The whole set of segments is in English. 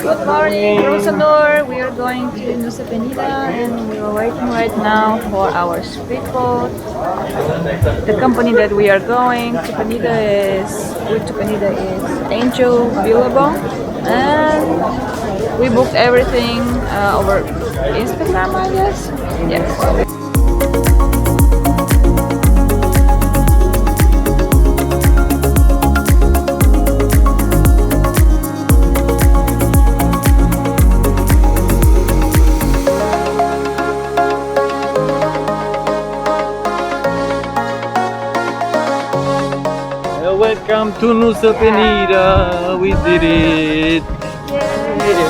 Good morning, Rosanor. We are going to Nusa Penida and we are waiting right now for our speedboat. The company that we are going to Penida is Angel Billabong, and we booked everything over Instagram, I guess. Yes. Welcome to Nusa Penida. We did it. Yay.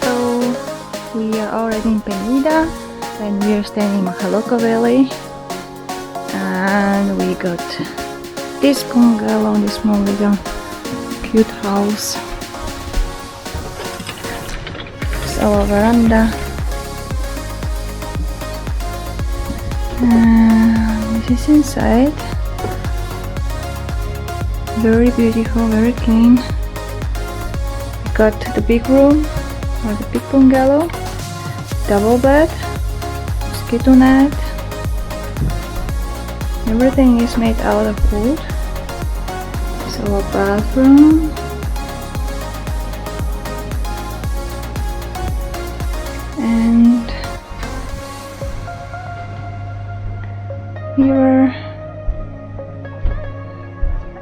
So we are already in Penida and we are staying in Mahaloka Valley, and we got this bungalow, this small little cute house. It's our veranda. This is inside. Very beautiful, very clean. We got the big room or the big bungalow, double bed, mosquito net. Everything is made out of wood. So a bathroom. And here,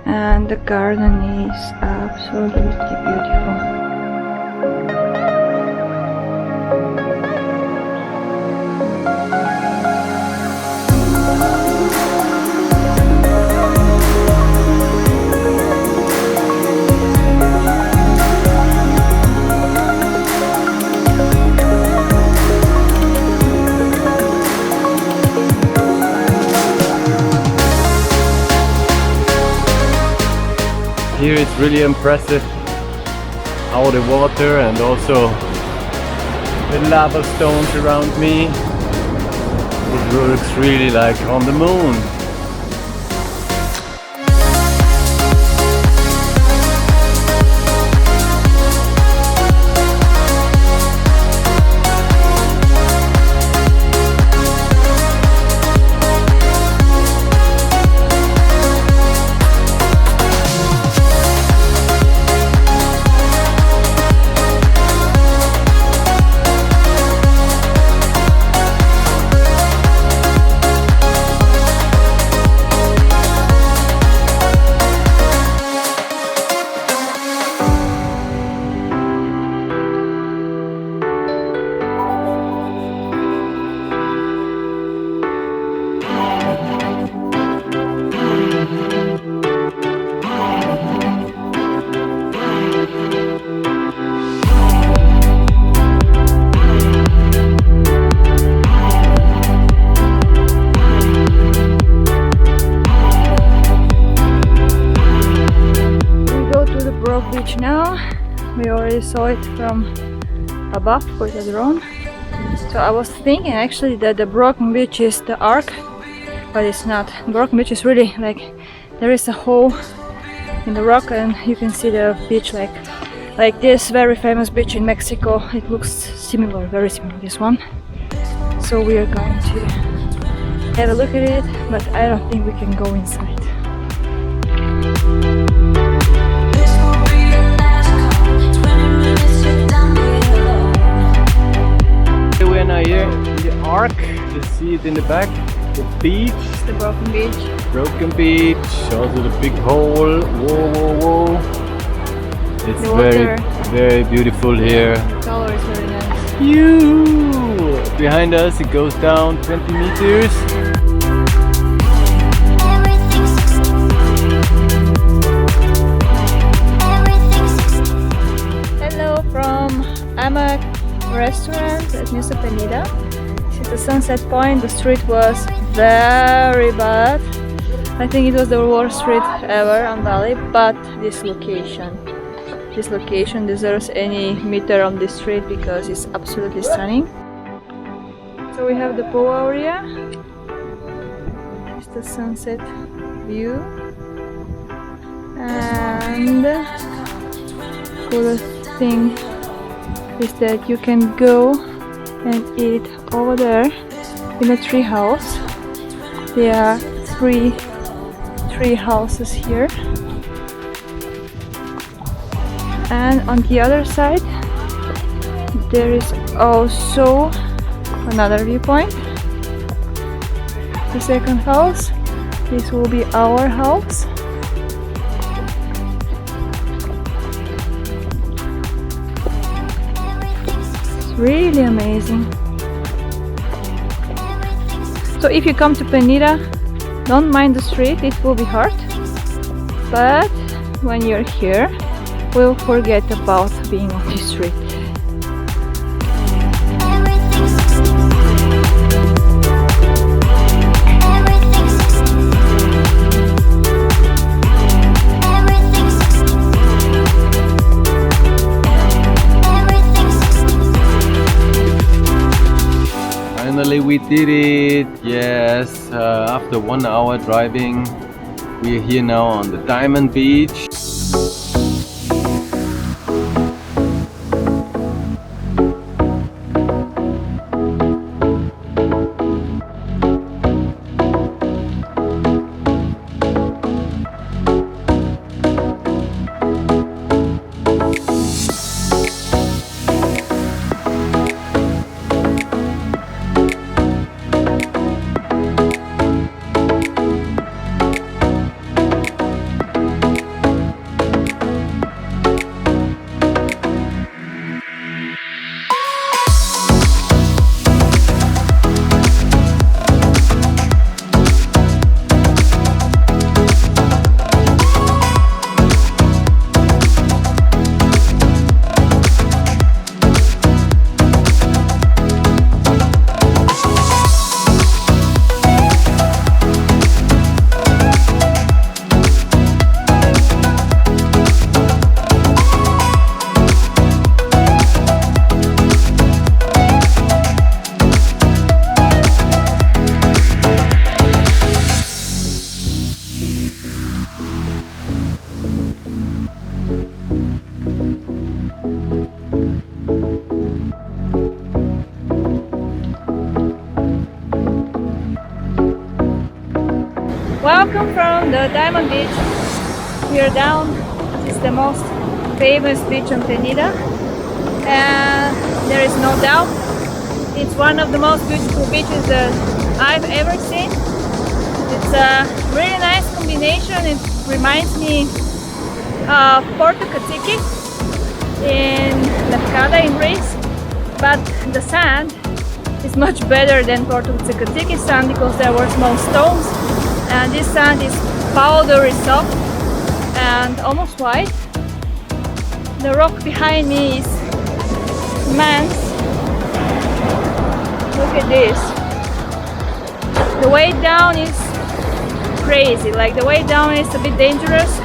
and the garden is absolutely beautiful. Here it's really impressive how the water and also the lava stones around me, it looks really like on the moon. Beach now. We already saw it from above with the drone. So I was thinking actually that the broken beach is the arc, but it's not. Broken beach is really like there is a hole in the rock and you can see the beach like this very famous beach in Mexico. It looks similar, very similar to this one. So we are going to have a look at it, but I don't think we can go inside. We're now here in the arc, you see it in the back, the beach. It's the broken beach. Broken beach, also the big hole, whoa, whoa, whoa. It's very, very beautiful here. The color is very nice. Phew! Behind us it goes down 20 meters. Hello from Amak restaurant at Nusa Penida. This is the sunset point. The street was very bad. I think it was the worst street ever on Bali, but this location deserves any meter on this street because it's absolutely stunning. So we have the pool area. It's the sunset view. And coolest thing is that you can go and eat over there in a tree house. There are three tree houses here, and on the other side there is also another viewpoint. The second house, this will be our house. It's really amazing. So if you come to Penida, don't mind the street, it will be hard, but when you're here, we'll forget about being on the street. Finally we did it, yes, after 1 hour driving. We are here now on the Diamond Beach. Welcome from the Diamond Beach. We are down. It's the most famous beach on Penida, and there is no doubt it's one of the most beautiful beaches that I've ever seen. It's a really nice combination. It reminds me of Porto Katiki in Lefkada in Greece, but the sand is much better than Porto Katiki sand because there were small stones. And this sand is powdery soft and almost white. The rock behind me is immense. Look at this. The way down is crazy. Like the way down is a bit dangerous.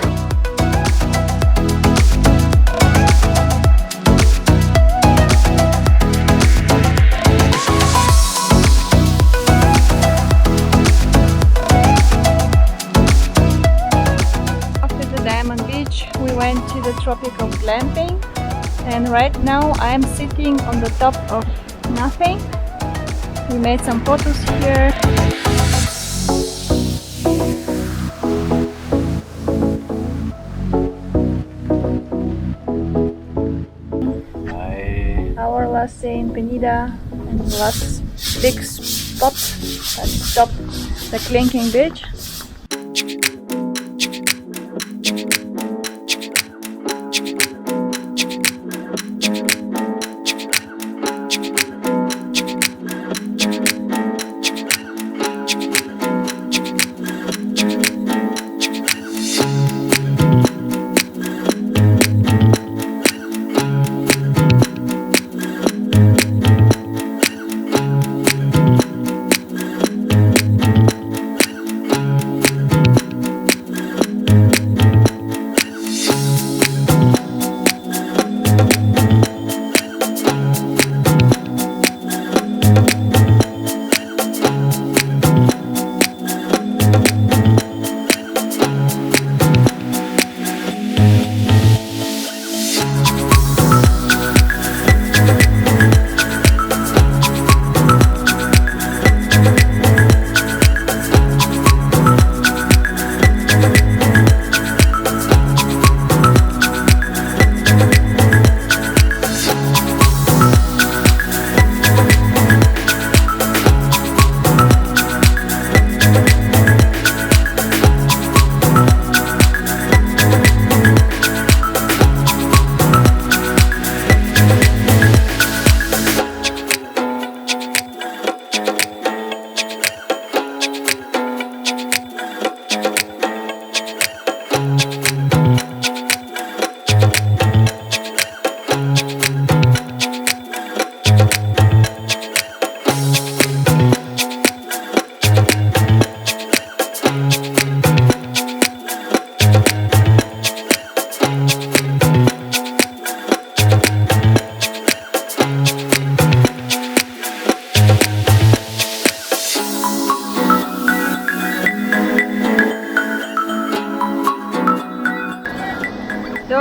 We went to the tropical glamping, and right now I'm sitting on the top of nothing. We made some photos here. Hi. Our last day in Penida and the last big spot at the top, the Clinking Beach.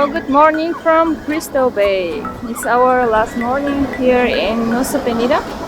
So good morning from Crystal Bay. It's our last morning here in Nusa Penida.